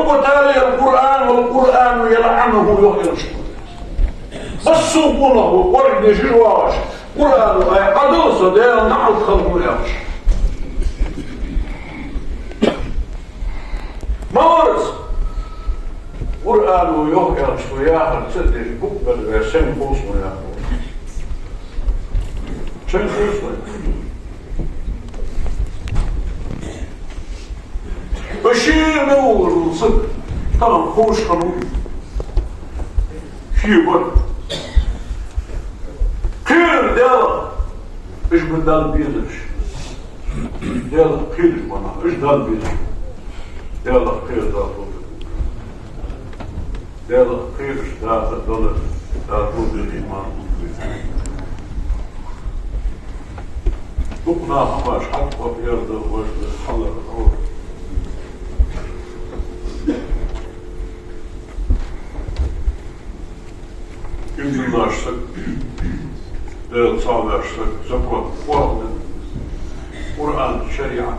وتالي القرآن والقرآن يلعنه يغيرش بس سوقونه وقرد يجرواش قرآن أي قدوسة ديال نحو خلقه يغش مورس قرآن يغيرش وياهر تدري بقبل ويسين بوصمه ياهر شين بوصمه بشير نور وصدق طبعا خوش قانون شيء ورد خير ديالا ايش بدال بيزش ديالا خير وانا ايش دال بيزش ديالا خير ديالا خير دال دولار دول الإيمان بقنا هماش حق وبيرد وش حلق الأول Inderdaad, de taalwerkste, zo wat Koran, Sharia,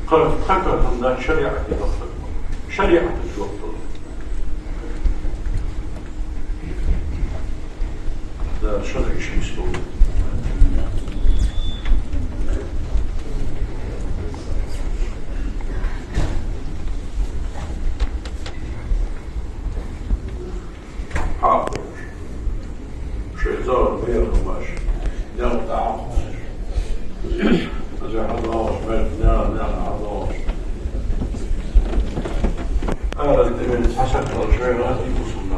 خلقت من شريعة الأصل شريعة الوقت ده شرع شيء مسلوب حاضر شيطان غير خماش يقطع زي حضاش بيت نعم حضاش أنا اللي حسبت الشيرات يوصلنا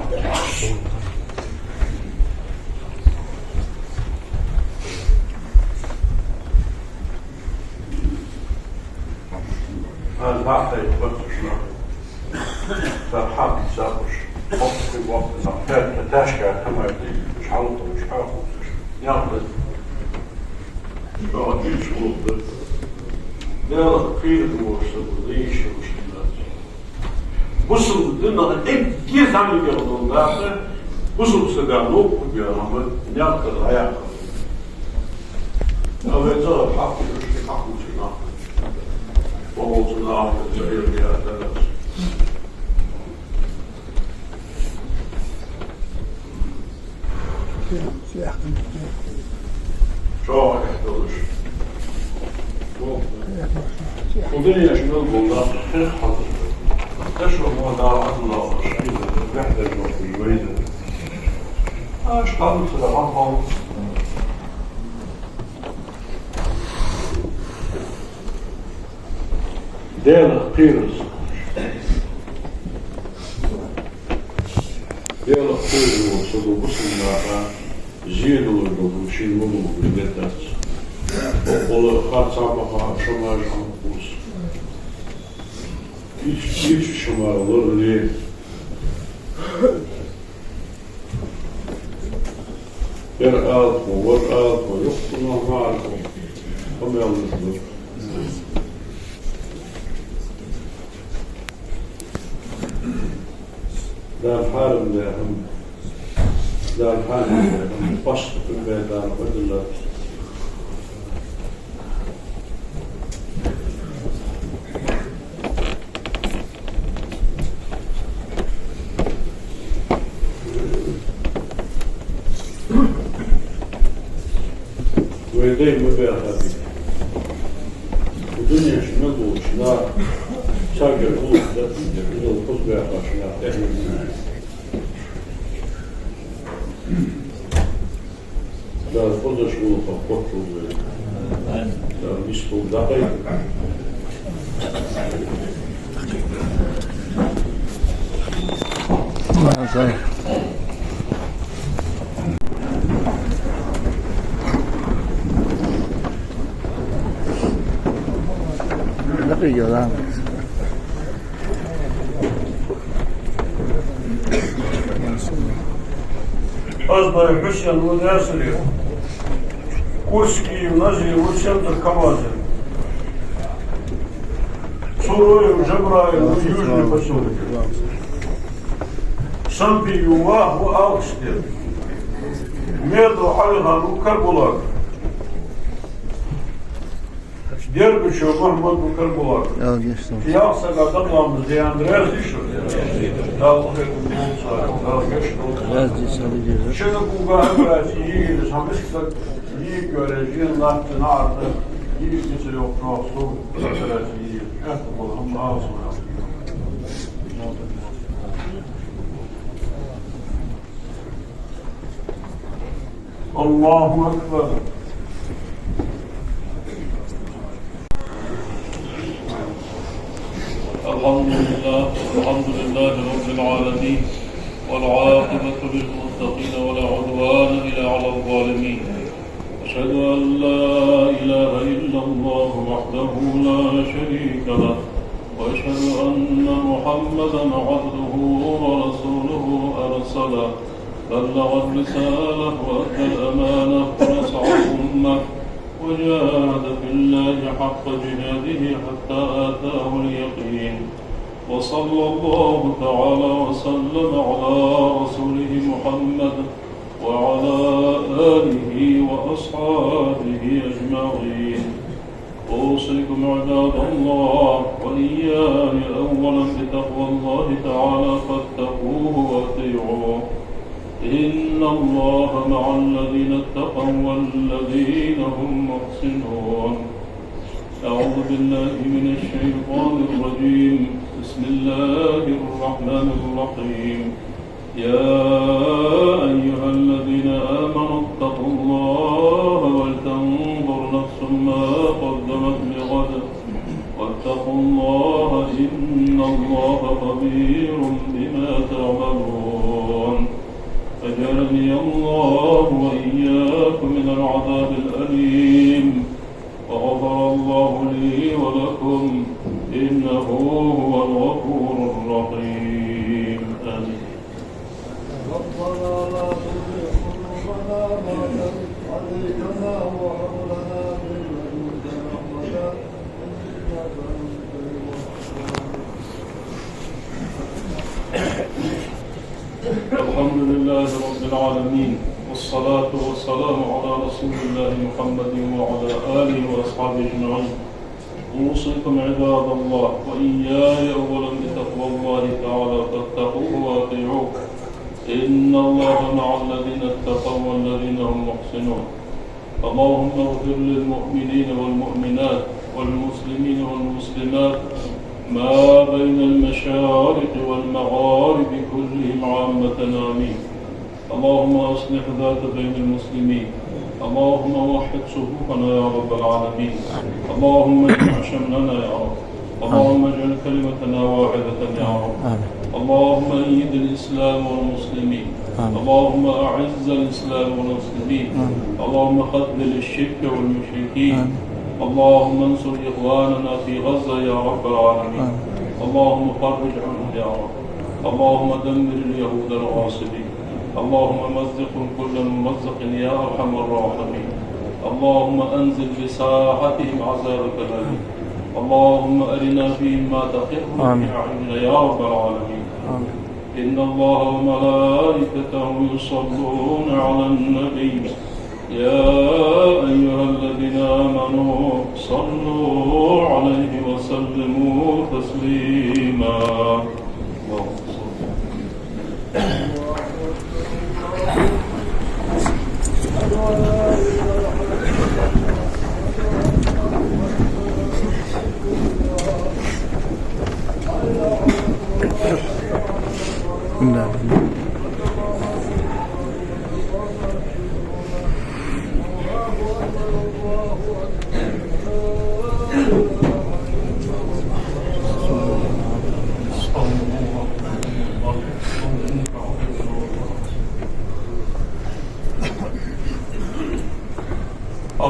هذا بعد يتبطشنا فرحان يسافرش وقت وقت تتاشكى كما يدي مش حلطه مش حاخد ياخد ما أجيش غلط لا خير وصل وليش وشلات وصل لنا كيف عمل يقولون ذاته وصل سدانوك وبيرامد ناقل الحياة أو يزال حق يشتي حق وشنا وموصلنا في الزهير بها ثلاث شو يحتاج ودنيا شنو والله خير حاضر تشرب وداع الله شيء بحث في الويد اشتغل في الغرفة ديال قيرز ديال قيرز وصلوا بصنا زيدوا وشي منو بالبيتات وقول خاط صعبها شمار عنقوس كيف شمار الله ليه يرقات وورقات ويقتلنا معكم هم يغلطوا ده الحارم ده هم ده الحارم ده هم بسط في البيت ده بدل ويدين مبيع هذه الدنيا شنو شنا شاقر قلوب ذات إذا القص بيع شنا إحنا لا القص شغل فقط لا مشغول دقيق دقيقة أصبح حسن وناسري كورسكي ونزي والشمتر كمازل سوروي وجبراي ويوجني بسوري صنبي وماه وآوكستير ميدو حلغان وكربولار Diğer bir şey Muhammed Bukar Bular. Fiyah sakadan namazı yandırır. Dağlık ekibim olsa. Şimdi bu gayet iyi gelir. Hamışkla iyi göreceğin laktını artık iyi kimse yok. Nasıl göreceğin iyi. Evet, Allah'ım sağ olsun. Allahu Ekber. الحمد لله رب العالمين والعاقبة للمتقين ولا عدوان إلا على الظالمين أشهد أن لا إله إلا الله وحده لا شريك له وأشهد أن محمدا عبده ورسوله أرسله بلغ الرسالة وأدى الأمانة ونصح الأمة وجاهد في الله حق جهاده حتى آتاه اليقين وصلى الله تعالى وسلم على رسوله محمد وعلى آله وأصحابه أجمعين أوصيكم عباد الله وإياي أولا بتقوى الله تعالى فاتقوه وأطيعوه إن الله مع الذين اتقوا والذين هم محسنون أعوذ بالله من الشيطان الرجيم بسم الله الرحمن الرحيم يا أيها الذين آمنوا اتقوا الله ولتنظر نفس ما قدمت لغد واتقوا الله إن الله خبير بما تعملون أجرني الله وإياكم من العذاب الأليم وغفر الله لي ولكم إنه هو الغفور الرحيم آمين. ربنا لا تزغ قلوبنا بعد إذ هديتنا وهب لنا من لدنك رحمة إنك أنت الوهاب. الحمد لله رب العالمين والصلاة والسلام على رسول الله محمد وعلى آله وأصحابه أجمعين. أوصيكم عباد الله وإياي أولا بتقوى الله تعالى فاتقوه وأطيعوه إن الله مع الذين اتقوا والذين هم محسنون. اللهم اغفر للمؤمنين والمؤمنات والمسلمين والمسلمات ما بين المشارق والمغارب كلهم عامة آمين. اللهم أصلح ذات بين المسلمين. اللهم وحد صفوفنا يا رب العالمين. اللهم اجمع شملنا يا رب. اللهم اجعل كلمتنا واحدة يا رب. اللهم أيد الإسلام والمسلمين. اللهم أعز الإسلام والمسلمين. اللهم خذل الشرك والمشركين. اللهم انصر إخواننا في غزة يا رب العالمين. اللهم فرج عنهم يا رب. اللهم دمر اليهود الغاصبين. اللهم مزقهم كل ممزق يا أرحم الراحمين. اللهم أنزل بساحتهم عذابك الأليم. اللهم أرنا فيهم ما تقر به أعيننا يا رب العالمين. إن الله وملائكته يصلون على النبي يا أيها الذين آمنوا صلوا عليه وسلموا تسليما.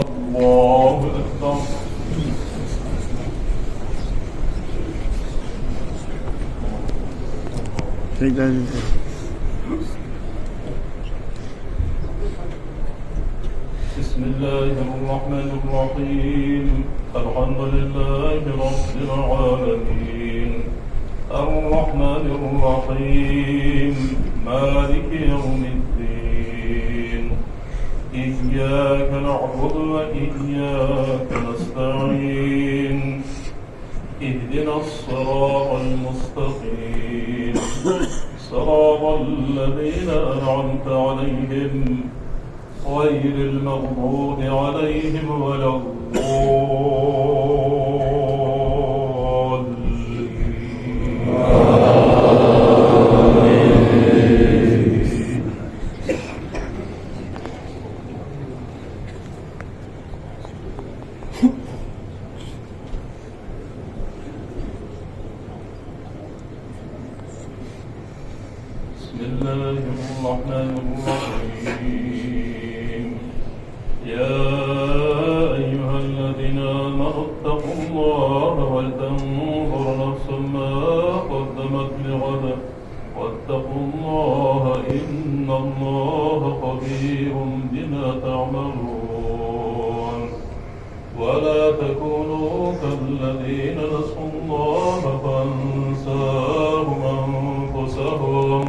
الله أكبر. بسم الله الرحمن الرحيم. الحمد لله رب العالمين الرحمن الرحيم مالك يوم الدين إياك نعبد وإياك نستعين اهدنا الصراط المستقيم صراط الذين أنعمت عليهم غير المغضوب عليهم ولا بسم الله الرحمن الرحيم يا أيها الذين آمنوا اتقوا الله ولتنظر نفس ما قدمت لغد واتقوا الله إن الله خبير بما تعملون ولا تكونوا كالذين نسوا الله فأنساهم أنفسهم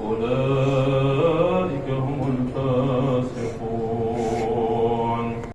أولئك هم الفاسقون